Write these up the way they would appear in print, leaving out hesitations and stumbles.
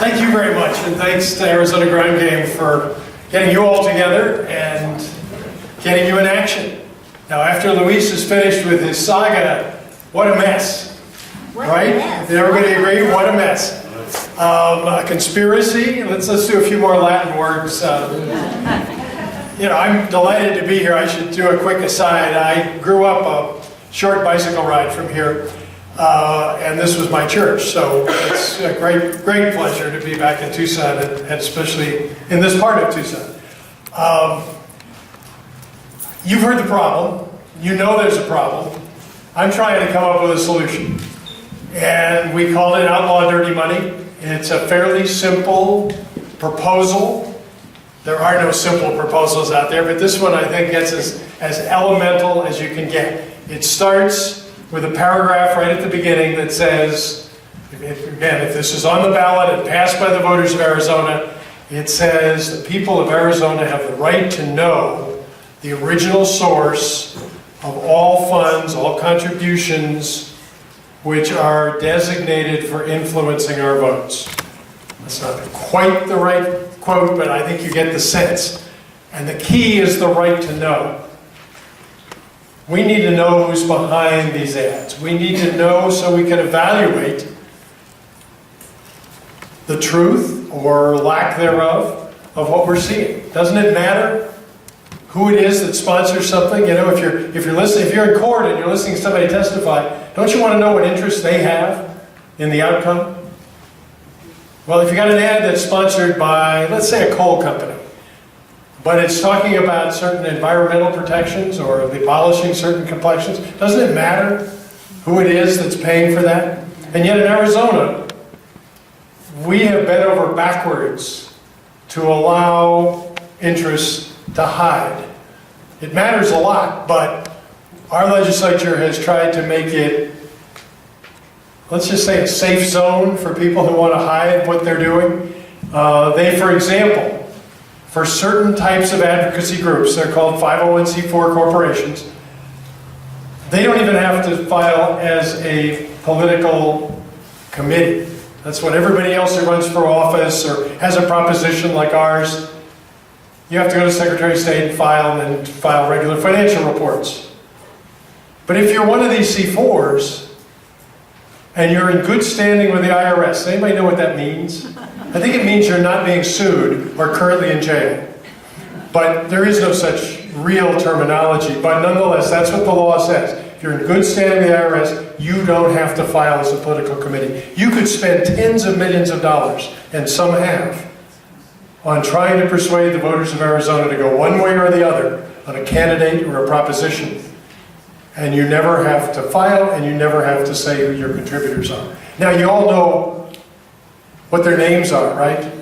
Thank you very much, and thanks to Arizona Ground Game for getting you all together and getting you in action. Now, after Luis is finished with his saga, what a mess, right? Did everybody agree? What a mess. A conspiracy. Let's do a few more Latin words. You know, I'm delighted to be here. I should do a quick aside. I grew up a short bicycle ride from here. And this was my church, so it's a great pleasure to be back in Tucson, and especially in this part of Tucson. You've heard the problem. You know there's a problem. I'm trying to come up with a solution. And we call it Outlaw Dirty Money. It's a fairly simple proposal. There are no simple proposals out there, but this one I think gets as elemental as you can get. It starts with a paragraph right at the beginning that says, if this is on the ballot and passed by the voters of Arizona, it says the people of Arizona have the right to know the original source of all funds, all contributions, which are designated for influencing our votes. That's not quite the right quote, but I think you get the sense. And the key is the right to know. We need to know who's behind these ads. We need to know so we can evaluate the truth or lack thereof of what we're seeing. Doesn't it matter who it is that sponsors something? You know, if you're listening, if you're in court and you're listening to somebody testify, don't you want to know what interest they have in the outcome? Well, if you got an ad that's sponsored by, let's say, a coal company, but it's talking about certain environmental protections or abolishing certain complexions, doesn't it matter who it is that's paying for that? And yet in Arizona, we have bent over backwards to allow interests to hide. It matters a lot, but our legislature has tried to make it, let's just say, a safe zone for people who want to hide what they're doing. They, for example, for certain types of advocacy groups, they're called 501c4 corporations, they don't even have to file as a political committee. That's what everybody else who runs for office or has a proposition like ours, you have to go to Secretary of State and file regular financial reports. But if you're one of these C4s and you're in good standing with the IRS, anybody know what that means? I think it means you're not being sued or currently in jail. But there is no such real terminology. But nonetheless, that's what the law says. If you're in good standing with the IRS, you don't have to file as a political committee. You could spend tens of millions of dollars, and some have, on trying to persuade the voters of Arizona to go one way or the other on a candidate or a proposition. And you never have to file, and you never have to say who your contributors are. Now, you all know what their names are, right?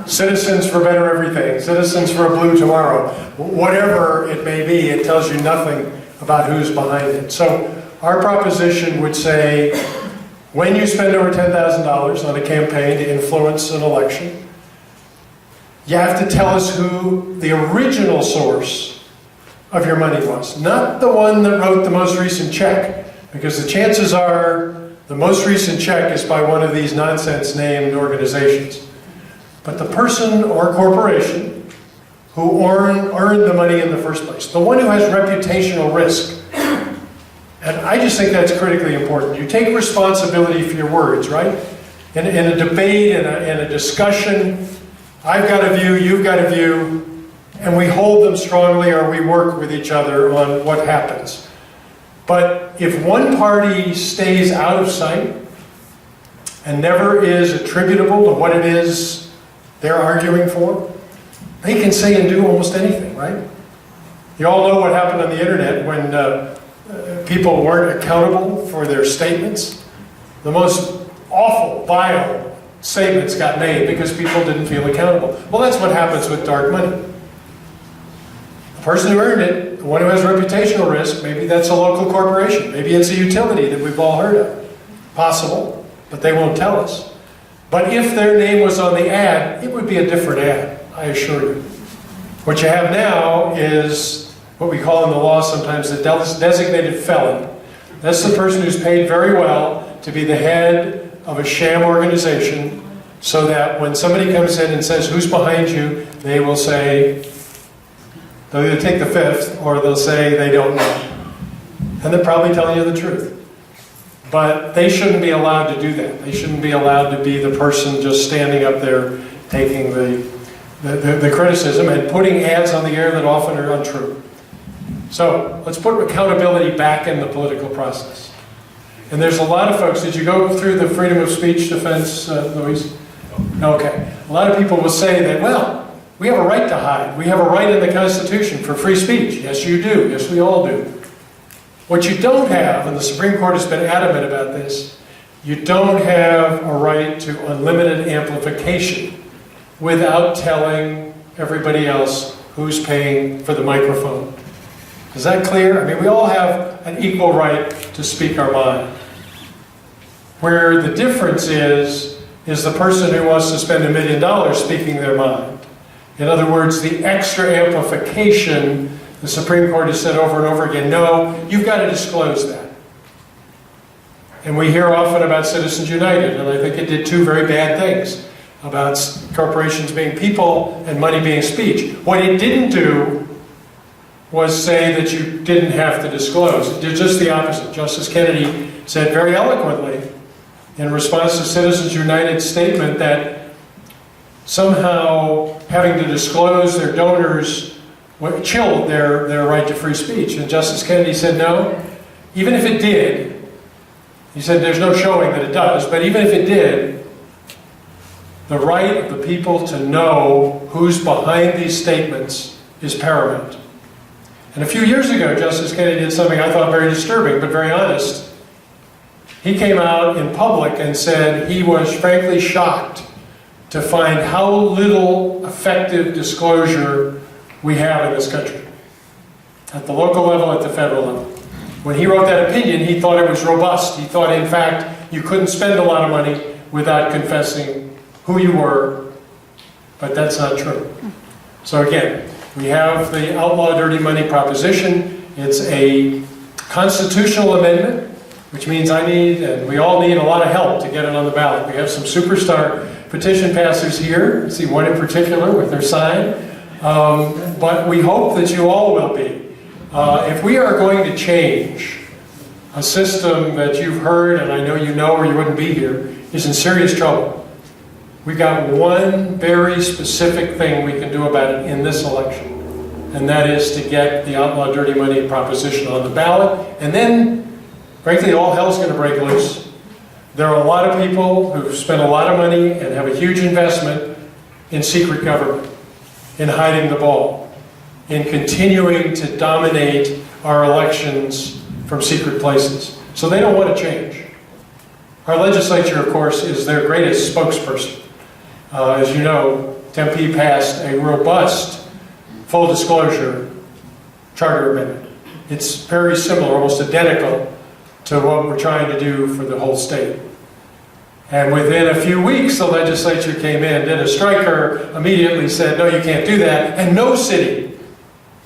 Citizens for Better Everything, Citizens for a Blue Tomorrow. Whatever it may be, it tells you nothing about who's behind it. So our proposition would say, when you spend over $10,000 on a campaign to influence an election, you have to tell us who the original source of your money was. Not the one that wrote the most recent check, because the chances are the most recent check is by one of these nonsense named organizations. But the person or corporation who earned the money in the first place, the one who has reputational risk. And I just think that's critically important. You take responsibility for your words, right? In a debate, in a discussion, I've got a view, you've got a view, and we hold them strongly or we work with each other on what happens. But if one party stays out of sight and never is attributable to what it is they're arguing for, they can say and do almost anything, right? You all know what happened on the internet when people weren't accountable for their statements. The most awful, vile statements got made because people didn't feel accountable. Well, that's what happens with dark money. The person who earned it, the one who has reputational risk, maybe that's a local corporation. Maybe it's a utility that we've all heard of. Possible, but they won't tell us. But if their name was on the ad, it would be a different ad, I assure you. What you have now is what we call in the law sometimes the designated felon. That's the person who's paid very well to be the head of a sham organization so that when somebody comes in and says, who's behind you, they will say, they'll either take the fifth or they'll say they don't know. And they're probably telling you the truth. But they shouldn't be allowed to do that. They shouldn't be allowed to be the person just standing up there taking the criticism and putting ads on the air that often are untrue. So let's put accountability back in the political process. And there's a lot of folks, did you go through the freedom of speech defense, Louise? Okay. A lot of people will say that, well, we have a right to hide. We have a right in the Constitution for free speech. Yes, you do. Yes, we all do. What you don't have, and the Supreme Court has been adamant about this, you don't have a right to unlimited amplification without telling everybody else who's paying for the microphone. Is that clear? I mean, we all have an equal right to speak our mind. Where the difference is the person who wants to spend $1 million speaking their mind. In other words, the extra amplification, the Supreme Court has said over and over again, no, you've got to disclose that. And we hear often about Citizens United, and I think it did two very bad things about corporations being people and money being speech. What it didn't do was say that you didn't have to disclose. It did just the opposite. Justice Kennedy said very eloquently in response to Citizens United's statement that somehow having to disclose their donors chilled their right to free speech. And Justice Kennedy said, no, even if it did, he said there's no showing that it does, but even if it did, the right of the people to know who's behind these statements is paramount. And a few years ago, Justice Kennedy did something I thought very disturbing, but very honest. He came out in public and said he was frankly shocked to find how little effective disclosure we have in this country. At the local level, at the federal level. When he wrote that opinion, he thought it was robust. He thought, in fact, you couldn't spend a lot of money without confessing who you were, but that's not true. So again, we have the outlaw dirty money proposition. It's a constitutional amendment, which means I need, and we all need, a lot of help to get it on the ballot. We have some superstar petition passers here. I see one in particular with their sign. But we hope that you all will be. If we are going to change a system that you've heard, and I know you know or you wouldn't be here, is in serious trouble. We've got one very specific thing we can do about it in this election, and that is to get the outlaw dirty money proposition on the ballot, and then, frankly, all hell's going to break loose. There are a lot of people who've spent a lot of money and have a huge investment in secret government, in hiding the ball, in continuing to dominate our elections from secret places. So they don't want to change. Our legislature, of course, is their greatest spokesperson. As you know, Tempe passed a robust full disclosure charter amendment. It's very similar, almost identical to what we're trying to do for the whole state. And within a few weeks, the legislature came in, did a striker, immediately said, no, you can't do that, and no city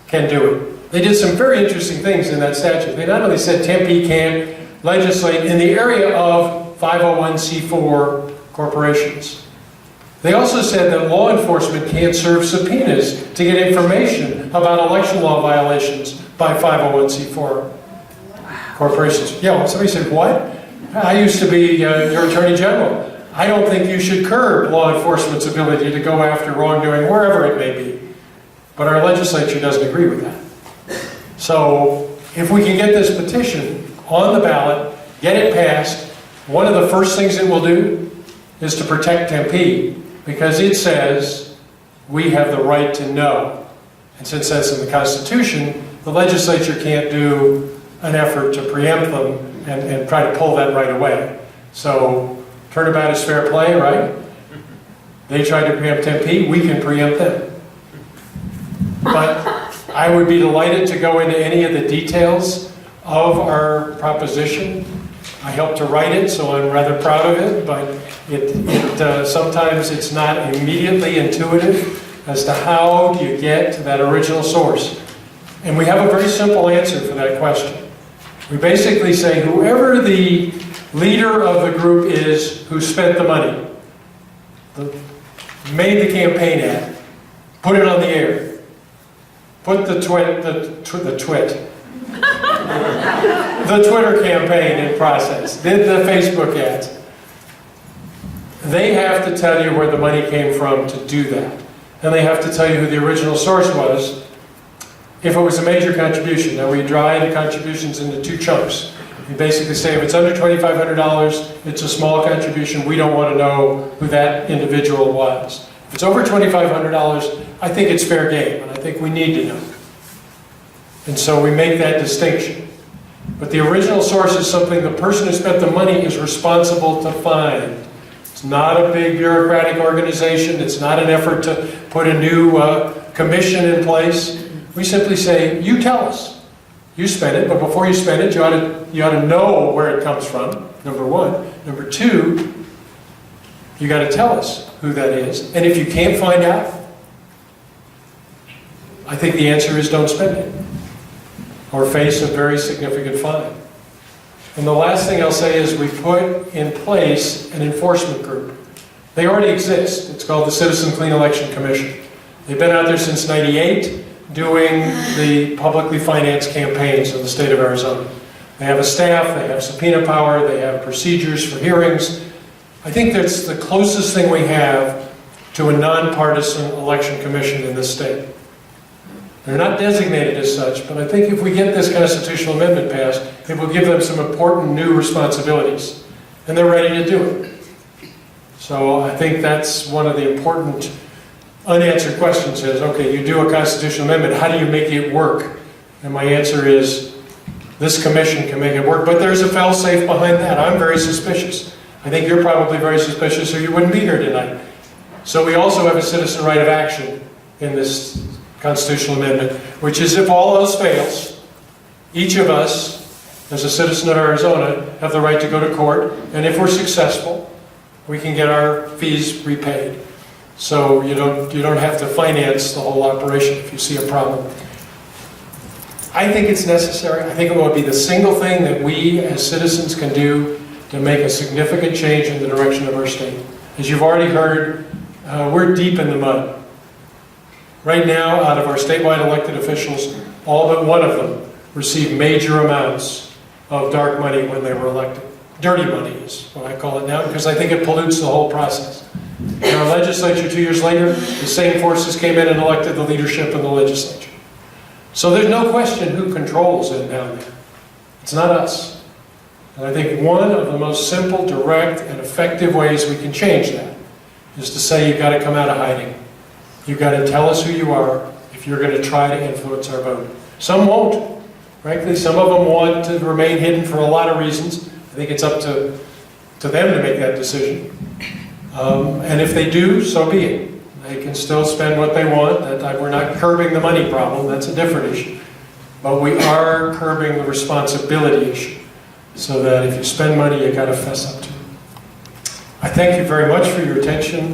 can do it. They did some very interesting things in that statute. They not only said Tempe can't legislate in the area of 501c4 corporations, they also said that law enforcement can't serve subpoenas to get information about election law violations by 501c4 corporations. Yeah, well, somebody said, what? I used to be your Attorney General. I don't think you should curb law enforcement's ability to go after wrongdoing wherever it may be. But our legislature doesn't agree with that. So if we can get this petition on the ballot, get it passed, one of the first things it will do is to protect Tempe, because it says we have the right to know. And since that's in the Constitution, the legislature can't do an effort to preempt them and try to pull that right away. So turnabout is fair play, right? They tried to preempt Tempe, we can preempt them. But I would be delighted to go into any of the details of our proposition. I helped to write it, so I'm rather proud of it, but sometimes it's not immediately intuitive as to how do you get to that original source. And we have a very simple answer for that question. We basically say whoever the leader of the group is who spent the money, made the campaign ad, put it on the air, put the Twitter campaign in process, did the Facebook ads. They have to tell you where the money came from to do that. And they have to tell you who the original source was if it was a major contribution. Now we divide the contributions into two chunks. You basically say if it's under $2,500, it's a small contribution. We don't want to know who that individual was. If it's over $2,500, I think it's fair game, and I think we need to know. And so we make that distinction. But the original source is something the person who spent the money is responsible to find. It's not a big bureaucratic organization. It's not an effort to put a new commission in place. We simply say, you tell us. You spent it, but before you spend it, you ought to know where it comes from, number one. Number two, you got to tell us who that is. And if you can't find out, I think the answer is don't spend it, or face a very significant fine. And the last thing I'll say is we put in place an enforcement group. They already exist. It's called the Citizen Clean Election Commission. They've been out there since '98 doing the publicly financed campaigns in the state of Arizona. They have a staff, they have subpoena power, they have procedures for hearings. I think that's the closest thing we have to a nonpartisan election commission in this state. They're not designated as such, but I think if we get this constitutional amendment passed, it will give them some important new responsibilities, and they're ready to do it. So I think that's one of the important unanswered questions is, okay, you do a constitutional amendment, how do you make it work? And my answer is, this commission can make it work, but there's a fail-safe behind that. I'm very suspicious. I think you're probably very suspicious or you wouldn't be here tonight. So we also have a citizen right of action in this constitutional amendment, which is if all else fails, each of us, as a citizen of Arizona, have the right to go to court, and if we're successful, we can get our fees repaid. So you don't have to finance the whole operation if you see a problem. I think it's necessary. I think it will be the single thing that we as citizens can do to make a significant change in the direction of our state. As you've already heard, we're deep in the mud. Right now, out of our statewide elected officials, all but one of them received major amounts of dark money when they were elected. Dirty money is what I call it now, because I think it pollutes the whole process. In our legislature 2 years later, the same forces came in and elected the leadership in the legislature. So there's no question who controls it down there. It's not us. And I think one of the most simple, direct, and effective ways we can change that is to say you've got to come out of hiding. You've got to tell us who you are if you're going to try to influence our vote. Some won't. Frankly, some of them want to remain hidden for a lot of reasons. I think it's up to them to make that decision. And if they do, so be it. They can still spend what they want. We're not curbing the money problem. That's a different issue. But we are curbing the responsibility issue, so that if you spend money, you got to fess up to it. I thank you very much for your attention.